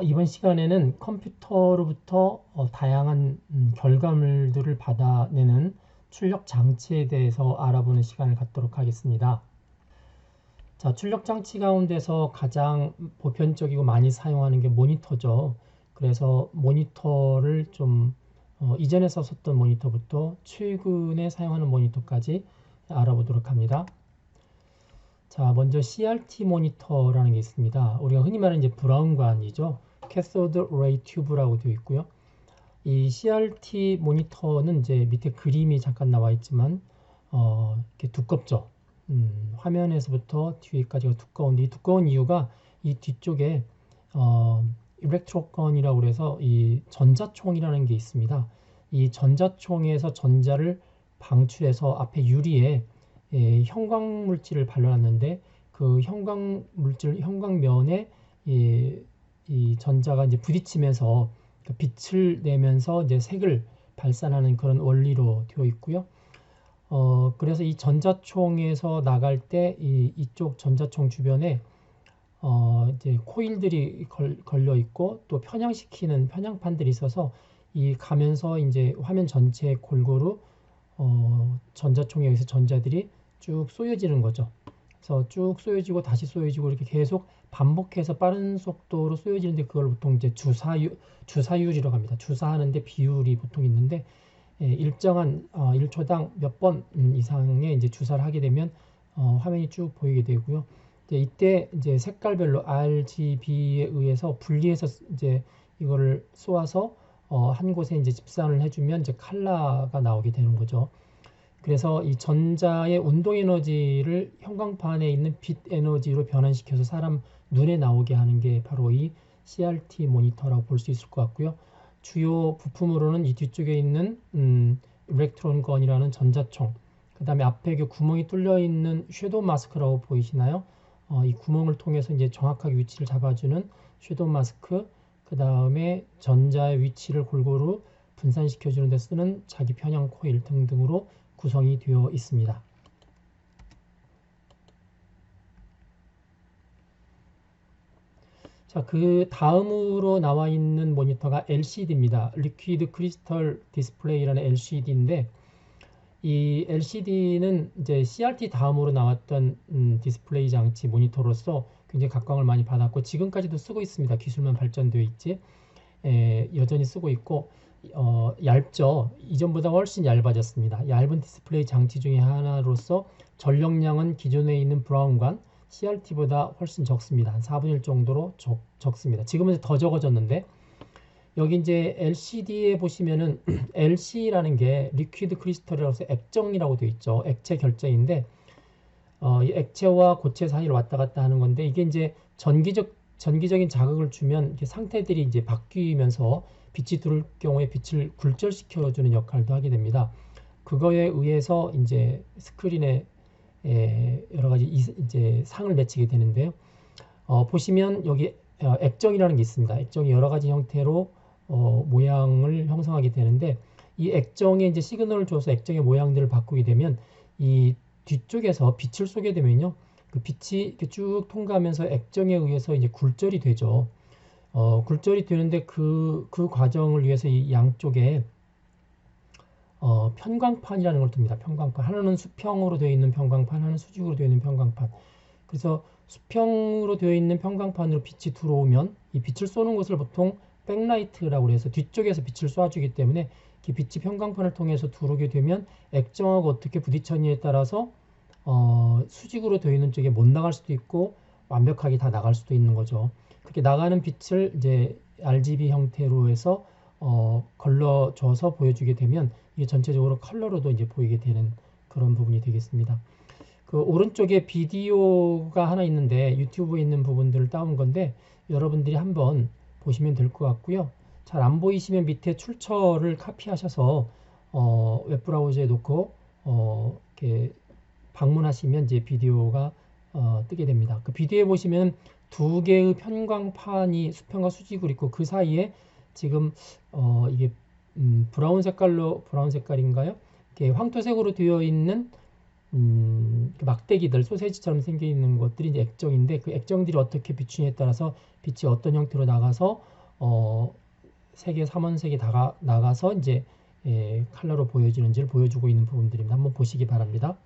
이번 시간에는 컴퓨터로부터 다양한 결과물들을 받아내는 출력 장치에 대해서 알아보는 시간을 갖도록 하겠습니다. 자, 출력 장치 가운데서 가장 보편적이고 많이 사용하는 게 모니터죠. 그래서 모니터를 좀 이전에 썼었던 모니터부터 최근에 사용하는 모니터까지 알아보도록 합니다. 자, 먼저 CRT 모니터라는 게 있습니다. 우리가 흔히 말하는 이제 브라운관이죠. 캐소드 레이 튜브라고 되어 있고요. 이 CRT 모니터는 이제 밑에 그림이 잠깐 나와 있지만 이렇게 두껍죠. 화면에서부터 뒤에까지가 두꺼운데 이 두꺼운 이유가 이 뒤쪽에 일렉트로건이라고 해서 이 전자총이라는 게 있습니다. 이 전자총에서 전자를 방출해서 앞에 유리에 형광 물질을 발라놨는데 그 형광면에 이 전자가 이제 부딪히면서 빛을 내면서 이제 색을 발산하는 그런 원리로 되어 있고요. 그래서 이 전자총에서 나갈 때 이쪽 전자총 주변에 이제 코일들이 걸려 있고 또 편향시키는 편향판들이 있어서 이 가면서 이제 화면 전체에 골고루 전자총에 의해서 전자들이 쭉 쏘여지는 거죠. 그래서 쭉 쏘여지고 다시 쏘여지고 이렇게 계속 반복해서 빠른 속도로 쏘여지는데 그걸 보통 이제 주사율이라고 합니다. 주사하는데 비율이 보통 있는데 일정한 1초당 몇 번 이상의 이제 주사를 하게 되면 화면이 쭉 보이게 되고요. 이때 이제 색깔별로 RGB에 의해서 분리해서 이제 이거를 쏘아서 한 곳에 이제 집산을 해주면 이제 컬러가 나오게 되는 거죠. 그래서 이 전자의 운동 에너지를 형광판에 있는 빛 에너지로 변환시켜서 사람 눈에 나오게 하는 게 바로 이 CRT 모니터라고 볼 수 있을 것 같고요. 주요 부품으로는 이 뒤쪽에 있는 일렉트론건이라는 전자총, 그 다음에 앞에 구멍이 뚫려 있는 섀도우 마스크라고 보이시나요? 이 구멍을 통해서 이제 정확하게 위치를 잡아주는 섀도우 마스크, 그 다음에 전자의 위치를 골고루 분산시켜주는 데 쓰는 자기 편향 코일 등등으로 구성이 되어 있습니다. 자, 그 다음으로 나와 있는 모니터가 LCD입니다. 리퀴드 크리스털 디스플레이라는 LCD인데 이 LCD는 이제 CRT 다음으로 나왔던 디스플레이 장치 모니터로서 굉장히 각광을 많이 받았고 지금까지도 쓰고 있습니다. 기술만 발전되어 있지 여전히 쓰고 있고 얇죠. 이전보다 훨씬 얇아졌습니다. 얇은 디스플레이 장치 중에 하나로서 전력량은 기존에 있는 브라운관 CRT보다 훨씬 적습니다. 한 4분의 1 정도로 적습니다. 지금은 더 적어졌는데 여기 이제 LCD에 보시면은 LC라는 게 리퀴드 크리스털이라고 해서 액정이라고 되어 있죠. 액체 결정인데 이 액체와 고체 사이를 왔다 갔다 하는 건데 이게 이제 전기적인 자극을 주면 이렇게 상태들이 이제 바뀌면서 빛이 들어올 경우에 빛을 굴절시켜주는 역할도 하게 됩니다. 그거에 의해서 이제 스크린에 여러 가지 이제 상을 맺히게 되는데요. 보시면 여기 액정이라는 게 있습니다. 액정이 여러 가지 형태로 모양을 형성하게 되는데 이 액정에 이제 시그널을 줘서 액정의 모양들을 바꾸게 되면 이 뒤쪽에서 빛을 쏘게 되면요. 그 빛이 이렇게 쭉 통과하면서 액정에 의해서 이제 굴절이 되죠. 굴절이 되는데 그 과정을 위해서 이 양쪽에 편광판이라는 걸 둡니다. 편광판. 하나는 수평으로 되어 있는 편광판, 하나는 수직으로 되어 있는 편광판. 그래서 수평으로 되어 있는 편광판으로 빛이 들어오면 이 빛을 쏘는 곳을 보통 백라이트라고 해서 뒤쪽에서 빛을 쏴주기 때문에 이 빛이 편광판을 통해서 들어오게 되면 액정하고 어떻게 부딪혔냐에 따라서 수직으로 되어 있는 쪽에 못 나갈 수도 있고 완벽하게 다 나갈 수도 있는 거죠. 그렇게 나가는 빛을 이제 RGB 형태로 해서 걸러줘서 보여주게 되면 이게 전체적으로 컬러로도 이제 보이게 되는 그런 부분이 되겠습니다. 그 오른쪽에 비디오가 하나 있는데 유튜브에 있는 부분들을 따온 건데 여러분들이 한번 보시면 될 것 같고요. 잘 안 보이시면 밑에 출처를 카피하셔서 웹브라우저에 놓고 이렇게 방문하시면 이제 비디오가 뜨게 됩니다. 그 비디오에 보시면 두 개의 편광판이 수평과 수직으로 있고 그 사이에 지금 이게 브라운 색깔인가요? 이렇게 황토색으로 되어 있는 막대기들, 소세지처럼 생겨 있는 것들이 이제 액정인데, 그 액정들이 어떻게 비추냐에 따라서 빛이 어떤 형태로 나가서 색의 삼원색이 나가서 이제 컬러로 보여지는지를 보여주고 있는 부분들입니다. 한번 보시기 바랍니다.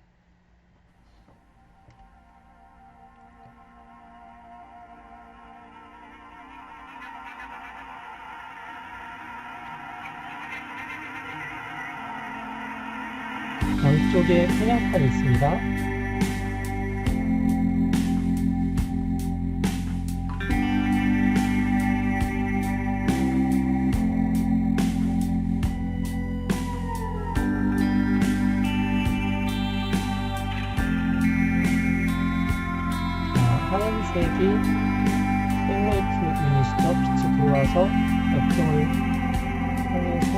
양쪽에 편향판이 있습니다. 하얀색이 백라이트 유닛이죠. 빛이 들어와서 액정을 통해서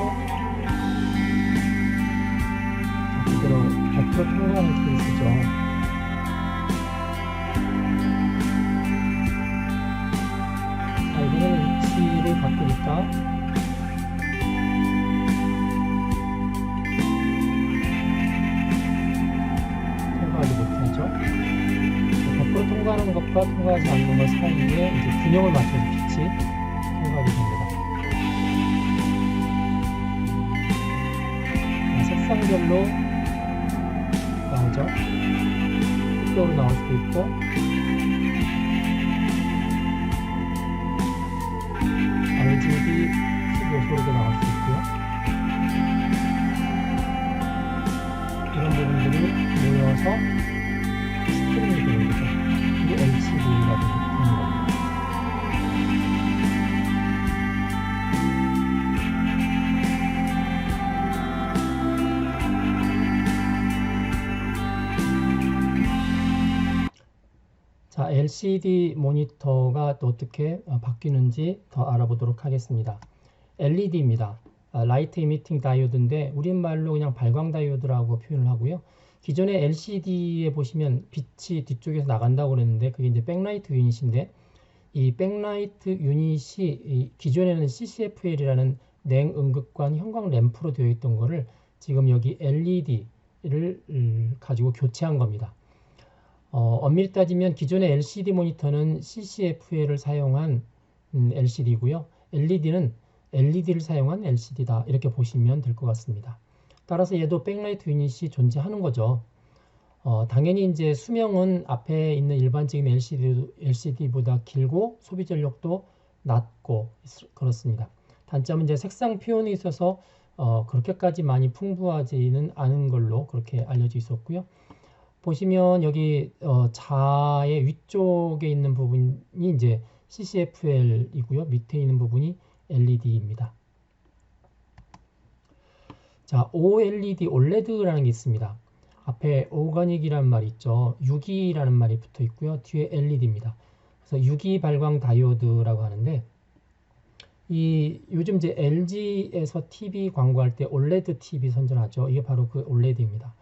그대로 100% 통과하는 케이스죠. 자, 이번에는 위치를 바꾸니까 통과하지 못하죠. 100% 통과하는 것과 통과하지 않는 것 사이에 이제 균형을 맞춰서 빛이 통과하게 됩니다. 자, 색상별로 나오죠. 흑도로 나올 수도 있고, RGB 요소로도 나올 수 있고요. 이런 부분들이 모여서 스크린이 되는 거죠. 이게 LCD가 되는 겁니다. 자, LCD 모니터가 또 어떻게 바뀌는지 더 알아보도록 하겠습니다. LED입니다. 라이트 이미팅 다이오드인데 우리말로 그냥 발광 다이오드라고 표현을 하고요. 기존의 LCD에 보시면 빛이 뒤쪽에서 나간다고 그랬는데 그게 이제 백라이트 유닛인데, 이 백라이트 유닛이 기존에는 CCFL이라는 냉음극관 형광 램프로 되어 있던 거를 지금 여기 LED를 가지고 교체한 겁니다. 엄밀히 따지면 기존의 LCD 모니터는 CCFL을 사용한 LCD고요. LED는 LED를 사용한 LCD다, 이렇게 보시면 될 것 같습니다. 따라서 얘도 백라이트 유닛이 존재하는 거죠. 당연히 이제 수명은 앞에 있는 일반적인 LCD보다 길고 소비 전력도 낮고 그렇습니다. 단점은 이제 색상 표현이 있어서 그렇게까지 많이 풍부하지는 않은 걸로 그렇게 알려져 있었고요. 보시면 여기 자의 위쪽에 있는 부분이 이제 CCFL이고요. 밑에 있는 부분이 LED입니다. 자, OLED, OLED라는 게 있습니다. 앞에 오가닉이라는 말이 있죠. 유기라는 말이 붙어 있고요. 뒤에 LED입니다. 그래서 유기 발광 다이오드라고 하는데, 요즘 이제 LG에서 TV 광고할 때 OLED TV 선전하죠. 이게 바로 그 OLED입니다.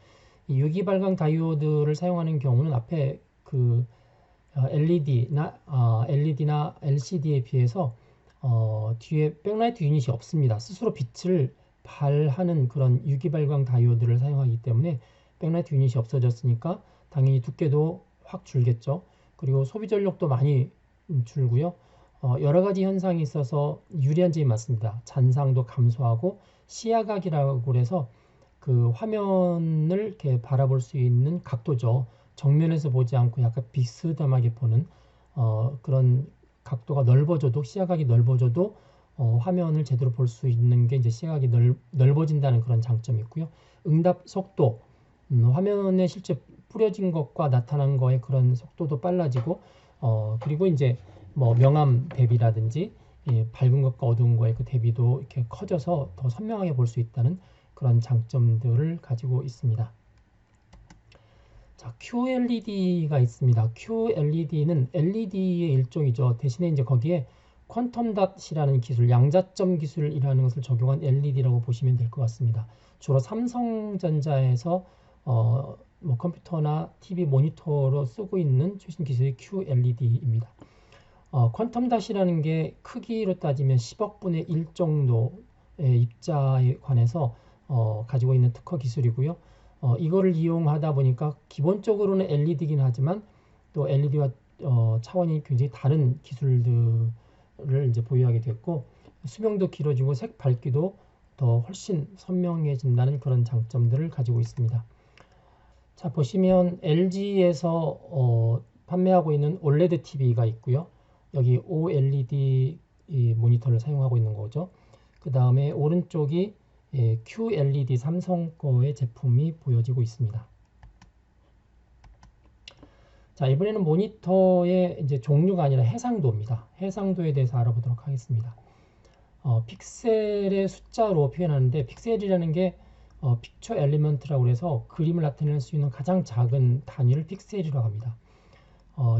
이 유기 발광 다이오드를 사용하는 경우는 앞에 그 LED나 LCD에 비해서 뒤에 백라이트 유닛이 없습니다. 스스로 빛을 발하는 그런 유기 발광 다이오드를 사용하기 때문에 백라이트 유닛이 없어졌으니까 당연히 두께도 확 줄겠죠. 그리고 소비 전력도 많이 줄고요. 여러 가지 현상이 있어서 유리한 점이 많습니다. 잔상도 감소하고 시야각이라고 해서 그 화면을 이렇게 바라볼 수 있는 각도죠. 정면에서 보지 않고 약간 비스듬하게 보는 그런 각도가 넓어져도, 시야각이 넓어져도 화면을 제대로 볼 수 있는 게 이제 시야각이 넓어진다는 그런 장점이 있고요. 응답 속도, 화면에 실제 뿌려진 것과 나타난 거의 그런 속도도 빨라지고, 그리고 이제 뭐 명암 대비라든지 밝은 것과 어두운 거의 그 대비도 이렇게 커져서 더 선명하게 볼 수 있다는 그런 장점들을 가지고 있습니다. 자, QLED가 있습니다. QLED는 LED의 일종이죠. 대신에 이제 거기에 퀀텀 닷이라는 기술, 양자점 기술이라는 것을 적용한 LED라고 보시면 될 것 같습니다. 주로 삼성전자에서 뭐 컴퓨터나 TV 모니터로 쓰고 있는 최신 기술이 QLED입니다. 퀀텀 닷이라는 게 크기로 따지면 10억 분의 1 정도의 입자에 관해서 가지고 있는 특허 기술이고요. 이거를 이용하다 보니까 기본적으로는 LED이긴 하지만 또 LED와 차원이 굉장히 다른 기술들을 이제 보유하게 됐고 수명도 길어지고 색 밝기도 더 훨씬 선명해진다는 그런 장점들을 가지고 있습니다. 자, 보시면 LG에서 판매하고 있는 OLED TV가 있고요. 여기 OLED 이 모니터를 사용하고 있는 거죠. 그 다음에 오른쪽이 QLED 삼성 거의 제품이 보여지고 있습니다. 자, 이번에는 모니터의 이제 종류가 아니라 해상도입니다. 해상도에 대해서 알아보도록 하겠습니다. 픽셀의 숫자로 표현하는데 픽셀이라는 게 픽처 엘리먼트라고 해서 그림을 나타낼 수 있는 가장 작은 단위를 픽셀이라고 합니다.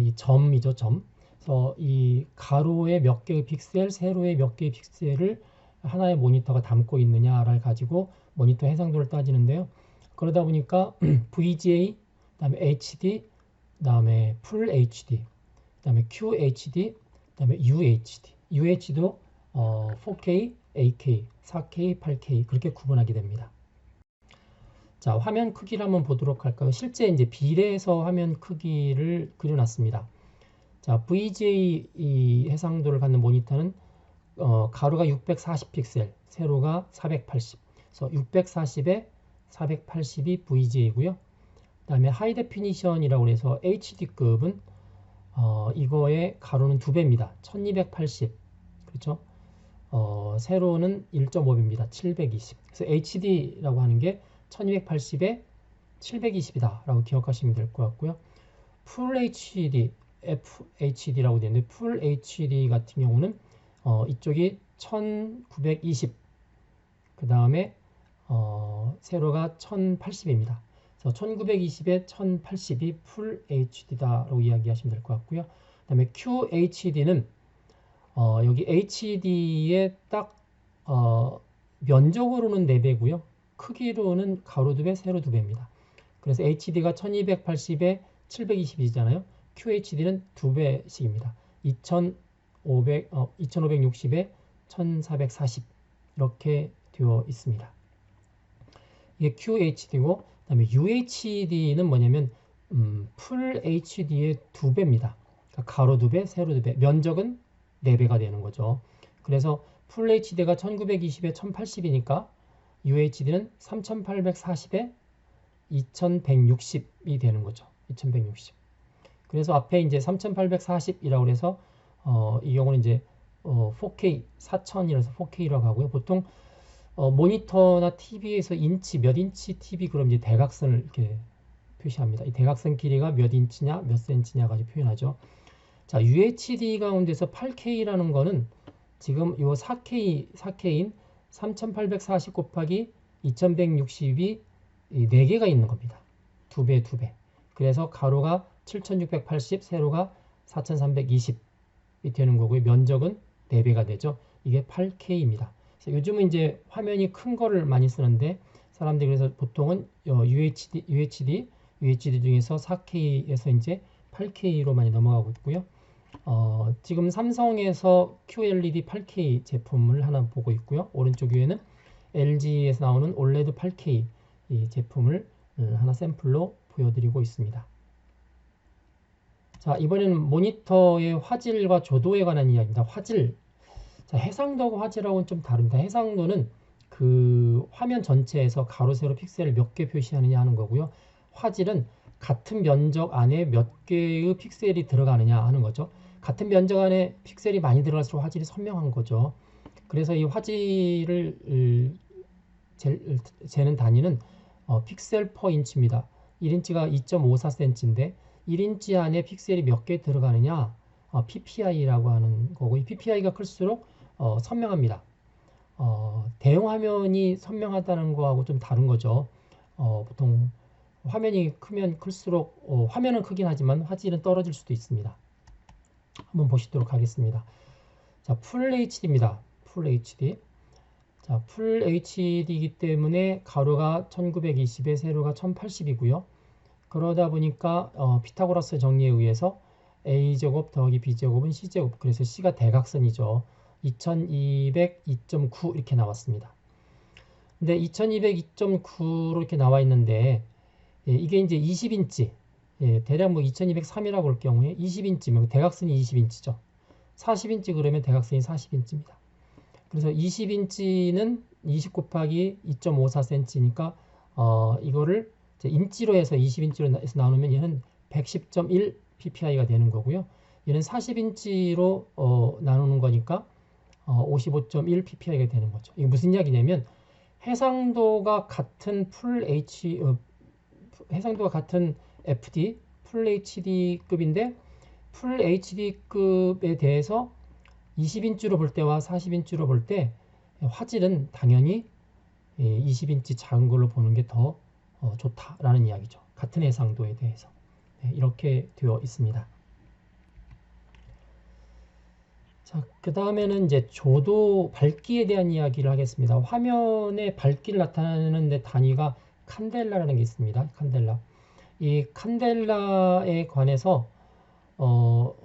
이 점이죠, 점. 그래서 이 가로에 몇 개의 픽셀, 세로에 몇 개의 픽셀을 하나의 모니터가 담고 있느냐를 가지고 모니터 해상도를 따지는데요. 그러다 보니까 VGA, 그다음에 HD, 그다음에 풀 HD, 그다음에 QHD, 그다음에 UHD. UHD도 4K, 8K, 4K, 8K 그렇게 구분하게 됩니다. 자, 화면 크기를 한번 보도록 할까요? 실제 이제 비례해서 화면 크기를 그려놨습니다. 자, VGA 이 해상도를 갖는 모니터는 가로가 640픽셀, 세로가 480. 그래서 640에 480이 VGA고요. 그다음에 하이 데피니션이라고 해서 HD급은 이거의 가로는 2배입니다. 1280. 그렇죠? 세로는 1.5배입니다. 720. 그래서 HD라고 하는 게 1280에 720이다 라고 기억하시면 될 것 같고요. 풀 HD, FHD라고 되어 있는데 풀 HD 같은 경우는 이쪽이 1920, 그 다음에 세로가 1080입니다. 그래서 1920에 1080이 풀 HD다라고 이야기하시면 될 것 같고요. 그 다음에 QHD는 여기 HD의 딱 면적으로는 4배고요. 크기로는 가로 2배, 세로 2배입니다. 그래서 HD가 1280에 720이잖아요. QHD는 2배씩입니다. 2560에 1440 이렇게 되어 있습니다. 이게 QHD고 그다음에 UHD는 뭐냐면 풀 HD의 2배입니다. 그러니까 가로 2배, 세로 2배, 면적은 4배가 되는 거죠. 그래서 풀 HD가 1920에 1080이니까 UHD는 3840에 2160이 되는 거죠. 2160. 그래서 앞에 이제 3840이라고 해서 이 경우는 이제 4K 4000이라서 4K라고 하고요. 보통 모니터나 TV에서 인치 몇 인치 TV 그럼 이제 대각선을 이렇게 표시합니다. 이 대각선 길이가 몇 인치냐 몇 센치냐 가지고 표현하죠. 자, UHD 가운데서 8K라는 거는 지금 요 4K인 3840 곱하기 2160이 4개가 있는 겁니다. 2배, 2배. 그래서 가로가 7680, 세로가 4320이 되는 거고요. 면적은 4배가 되죠. 이게 8K입니다. 요즘은 이제 화면이 큰 거를 많이 쓰는데 사람들이 그래서 보통은 UHD 중에서 4K에서 이제 8K로 많이 넘어가고 있고요. 지금 삼성에서 QLED 8K 제품을 하나 보고 있고요. 오른쪽 위에는 LG에서 나오는 OLED 8K 이 제품을 하나 샘플로 보여드리고 있습니다. 자, 이번에는 모니터의 화질과 조도에 관한 이야기입니다. 화질. 자, 해상도하고 화질하고는 좀 다릅니다. 해상도는 그 화면 전체에서 가로, 세로 픽셀을 몇 개 표시하느냐 하는 거고요. 화질은 같은 면적 안에 몇 개의 픽셀이 들어가느냐 하는 거죠. 같은 면적 안에 픽셀이 많이 들어갈수록 화질이 선명한 거죠. 그래서 이 화질을 재는 단위는 픽셀 퍼 인치입니다. 1인치가 2.54cm인데 1인치 안에 픽셀이 몇 개 들어가느냐 PPI라고 하는 거고 이 PPI가 클수록 선명합니다. 대형 화면이 선명하다는 거하고 좀 다른 거죠. 보통 화면이 크면 클수록 화면은 크긴 하지만 화질은 떨어질 수도 있습니다. 한번 보시도록 하겠습니다. 자, 풀 HD입니다. 풀 HD. 자, 풀 HD이기 때문에 가로가 1920에 세로가 1080이고요. 그러다 보니까 피타고라스 정리에 의해서 A제곱 더하기 B제곱은 C제곱. 그래서 C가 대각선이죠. 2200, 2.9 이렇게 나왔습니다. 근데 2200, 2.9로 이렇게 나와 있는데 이게 이제 20인치, 대략 뭐 2203이라고 할 경우에 20인치면 대각선이 20인치죠. 40인치 그러면 대각선이 40인치입니다. 그래서 20인치는 20 곱하기 2.54cm니까 이거를 이제 인치로 해서 20인치로 해서 나누면 얘는 110.1 ppI가 되는 거고요. 얘는 40인치로 나누는 거니까 55.1 ppI가 되는 거죠. 이게 무슨 이야기냐면 해상도가 같은 해상도가 같은 FD, 풀 HD급인데 풀 HD급에 대해서 20인치로 볼 때와 40인치로 볼 때 화질은 당연히 20인치 작은 걸로 보는 게 더 좋다라는 이야기죠. 같은 해상도에 대해서. 이렇게 되어 있습니다. 자, 그 다음에는 이제 조도 밝기에 대한 이야기를 하겠습니다. 화면에 밝기를 나타내는 데 단위가 칸델라라는 게 있습니다. 칸델라. 이 칸델라에 관해서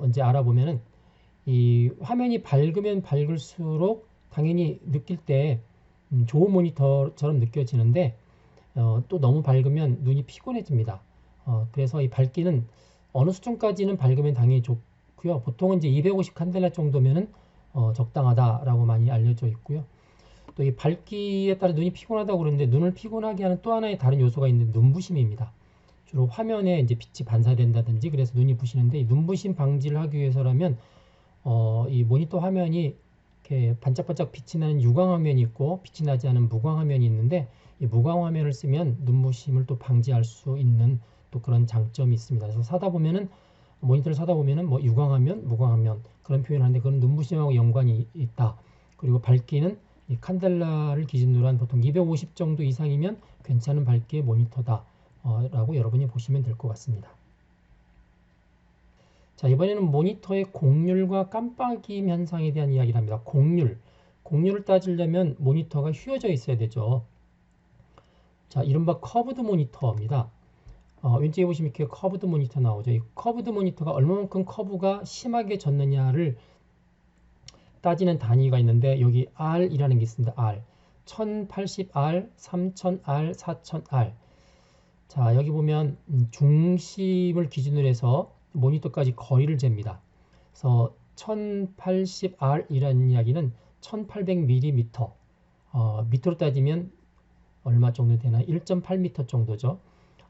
이제 알아보면은 이 화면이 밝으면 밝을수록 당연히 느낄 때 좋은 모니터처럼 느껴지는데 또 너무 밝으면 눈이 피곤해집니다. 그래서 이 밝기는 어느 수준까지는 밝으면 당연히 좋고요. 보통은 이제 250 칸델라 정도면은 적당하다라고 많이 알려져 있고요. 또 이 밝기에 따라 눈이 피곤하다고 그러는데 눈을 피곤하게 하는 또 하나의 다른 요소가 있는데 눈부심입니다. 주로 화면에 이제 빛이 반사된다든지 그래서 눈이 부시는데 이 눈부심 방지를 하기 위해서라면 이 모니터 화면이 이렇게 반짝반짝 빛이 나는 유광 화면이 있고 빛이 나지 않은 무광 화면이 있는데 이 무광 화면을 쓰면 눈부심을 또 방지할 수 있는 또 그런 장점이 있습니다. 그래서 모니터를 사다 보면은 뭐 유광 화면, 무광 화면 그런 표현을 하는데 그건 눈부심하고 연관이 있다. 그리고 밝기는 이 칸델라를 기준으로 한 보통 250 정도 이상이면 괜찮은 밝기의 모니터다 라고 여러분이 보시면 될 것 같습니다. 자, 이번에는 모니터의 곡률과 깜빡임 현상에 대한 이야기를 합니다. 곡률을 따지려면 모니터가 휘어져 있어야 되죠. 자, 이른바 커브드 모니터입니다. 왼쪽에 보시면 이렇게 커브드 모니터 나오죠. 이 커브드 모니터가 얼마만큼 커브가 심하게 졌느냐를 따지는 단위가 있는데 여기 R이라는 게 있습니다. R. 1080R, 3000R, 4000R. 자, 여기 보면 중심을 기준으로 해서 모니터까지 거리를 잽니다. 그래서 1080R이라는 이야기는 1800mm, 미터로 따지면 얼마 정도 되나? 1.8m 정도죠.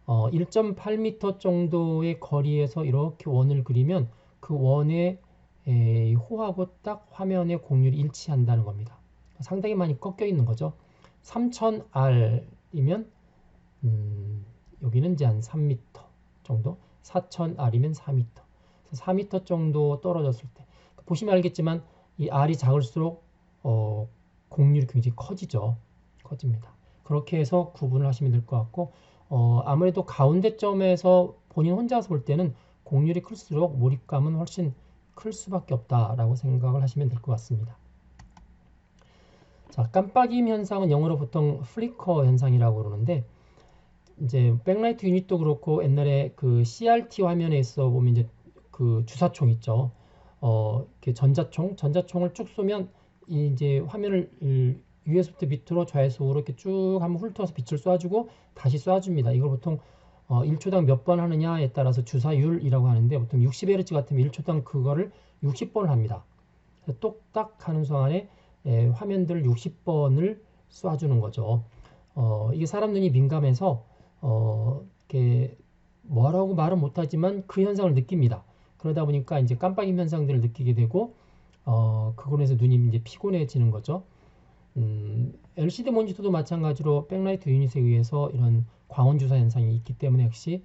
1.8m 정도의 거리에서 이렇게 원을 그리면 그 원의 호하고 딱 화면의 곡률이 일치한다는 겁니다. 상당히 많이 꺾여 있는 거죠. 3000R이면 여기는 이제 한 3m 정도, 4000R이면 4m, 4m 정도 떨어졌을 때 보시면 알겠지만 이 R이 작을수록 곡률이 굉장히 커집니다. 그렇게 해서 구분을 하시면 될 것 같고 아무래도 가운데 점에서 본인 혼자서 볼 때는 곡률이 클수록 몰입감은 훨씬 클 수밖에 없다라고 생각을 하시면 될 것 같습니다. 자, 깜빡임 현상은 영어로 보통 플리커 현상이라고 그러는데 이제 백라이트 유닛도 그렇고 옛날에 그 CRT 화면에서 보면 이제 그 주사총 있죠. 이렇게 전자총을 쭉 쏘면 이제 화면을 위에서부터 밑으로 좌에서우로 이렇게 쭉 한번 훑어서 빛을 쏴주고 다시 쏴줍니다. 이걸 보통 1초당 몇 번 하느냐에 따라서 주사율이라고 하는데 보통 60Hz 같으면 1초당 그거를 60번을 합니다. 똑딱 하는 순간에 화면들을 60번을 쏴주는 거죠. 이게 사람 눈이 민감해서 이렇게 뭐라고 말은 못하지만 그 현상을 느낍니다. 그러다 보니까 이제 깜빡임 현상들을 느끼게 되고 그걸로 해서 눈이 이제 피곤해지는 거죠. LCD 모니터도 마찬가지로 백라이트 유닛에 의해서 이런 광원 주사 현상이 있기 때문에 역시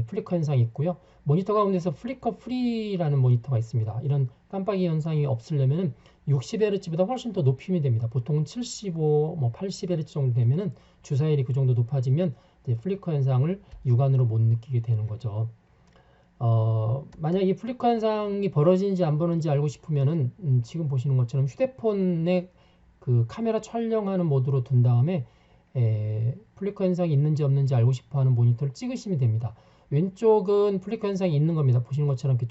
플리커 현상이 있고요. 모니터 가운데서 플리커 프리라는 모니터가 있습니다. 이런 깜빡이 현상이 없으려면 60Hz보다 훨씬 더 높이면 됩니다. 보통 75, 80Hz 정도 되면은 주사율이 그 정도 높아지면 플리커 현상을 육안으로 못 느끼게 되는 거죠. 만약 이 플리커 현상이 벌어지는지 안 벌어지는지 알고 싶으면은 지금 보시는 것처럼 휴대폰에 그 카메라 촬영하는 모드로 둔 다음에 플리커 현상이 있는지 없는지 알고 싶어 하는 모니터를 찍으시면 됩니다. 왼쪽은 플리커 현상이 있는 겁니다. 보시는 것처럼 이렇게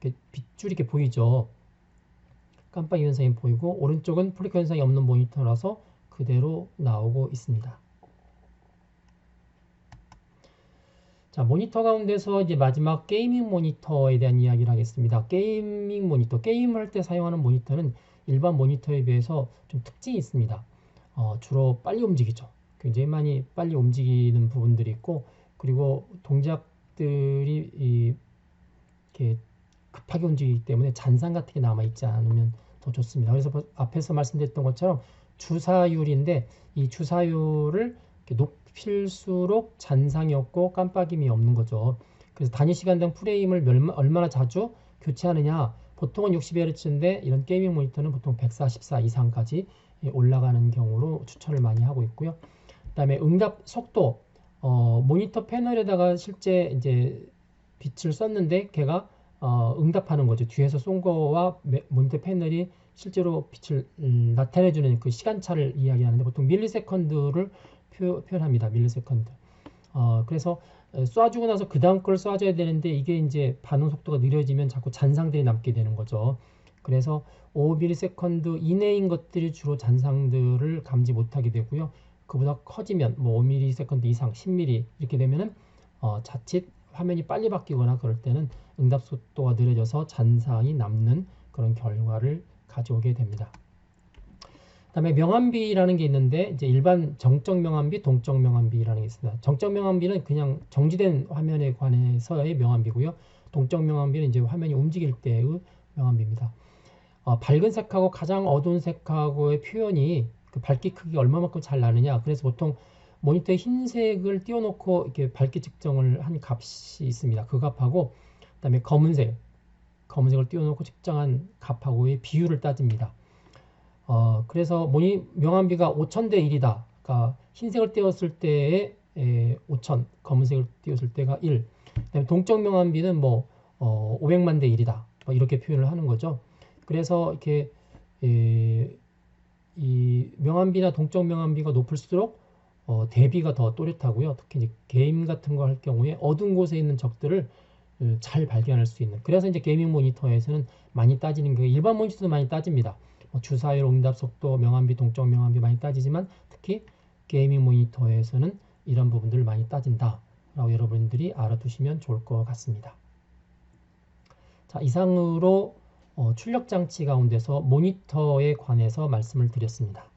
이렇게 빗줄이 이렇게 보이죠. 깜빡이 현상이 보이고 오른쪽은 플리커 현상이 없는 모니터라서 그대로 나오고 있습니다. 자, 모니터 가운데서 이제 마지막 게이밍 모니터에 대한 이야기를 하겠습니다. 게이밍 모니터, 게임을 할 때 사용하는 모니터는 일반 모니터에 비해서 좀 특징이 있습니다. 주로 빨리 움직이죠. 굉장히 많이 빨리 움직이는 부분들이 있고, 그리고 동작들이 이렇게 급하게 움직이기 때문에 잔상 같은 게 남아있지 않으면 더 좋습니다. 그래서 앞에서 말씀드렸던 것처럼 주사율인데, 이 주사율을 이렇게 높일수록 잔상이 없고 깜빡임이 없는 거죠. 그래서 단위 시간당 프레임을 얼마나 자주 교체하느냐, 보통은 60Hz인데 이런 게이밍 모니터는 보통 144 이상까지 올라가는 경우로 추천을 많이 하고 있고요. 그 다음에 응답 속도, 모니터 패널에다가 실제 이제 빛을 썼는데 걔가 응답하는 거죠. 뒤에서 쏜 거와 모니터 패널이 실제로 빛을 나타내주는 그 시간차를 이야기하는데 보통 밀리세컨드를 표현합니다. 밀리세컨드. 그래서 쏴주고 나서 그 다음 걸 쏴줘야 되는데 이게 이제 반응 속도가 느려지면 자꾸 잔상들이 남게 되는 거죠. 그래서 5ms 이내인 것들이 주로 잔상들을 감지 못하게 되고요. 그보다 커지면 뭐 5ms 이상, 10mm 이렇게 되면은 자칫 화면이 빨리 바뀌거나 그럴 때는 응답 속도가 느려져서 잔상이 남는 그런 결과를 가져오게 됩니다. 그다음에 명암비라는 게 있는데 이제 일반 정적 명암비, 동적 명암비라는 게 있습니다. 정적 명암비는 그냥 정지된 화면에 관해서의 명암비고요. 동적 명암비는 이제 화면이 움직일 때의 명암비입니다. 밝은 색하고 가장 어두운 색하고의 표현이 그 밝기 크기가 얼마만큼 잘 나느냐. 그래서 보통 모니터에 흰색을 띄워놓고 이렇게 밝기 측정을 한 값이 있습니다. 그 값하고 그다음에 검은색을 띄워놓고 측정한 값하고의 비율을 따집니다. 그래서 명암비가 5000대 1이다. 그러니까 흰색을 띄웠을 때에 5000, 검은색을 띄웠을 때가 1. 그다음에 동적 명암비는 뭐 500만 대 1이다. 이렇게 표현을 하는 거죠. 그래서 이렇게 이 명암비나 동적 명암비가 높을수록 대비가 더 또렷하고요. 특히 이제 게임 같은 거 할 경우에 어두운 곳에 있는 적들을 잘 발견할 수 있는. 그래서 이제 게이밍 모니터에서는 많이 따지는 게 일반 모니터도 많이 따집니다. 주사율, 응답 속도, 명암비, 동적 명암비 많이 따지지만 특히 게이밍 모니터에서는 이런 부분들을 많이 따진다라고 여러분들이 알아두시면 좋을 것 같습니다. 자, 이상으로 출력 장치 가운데서 모니터에 관해서 말씀을 드렸습니다.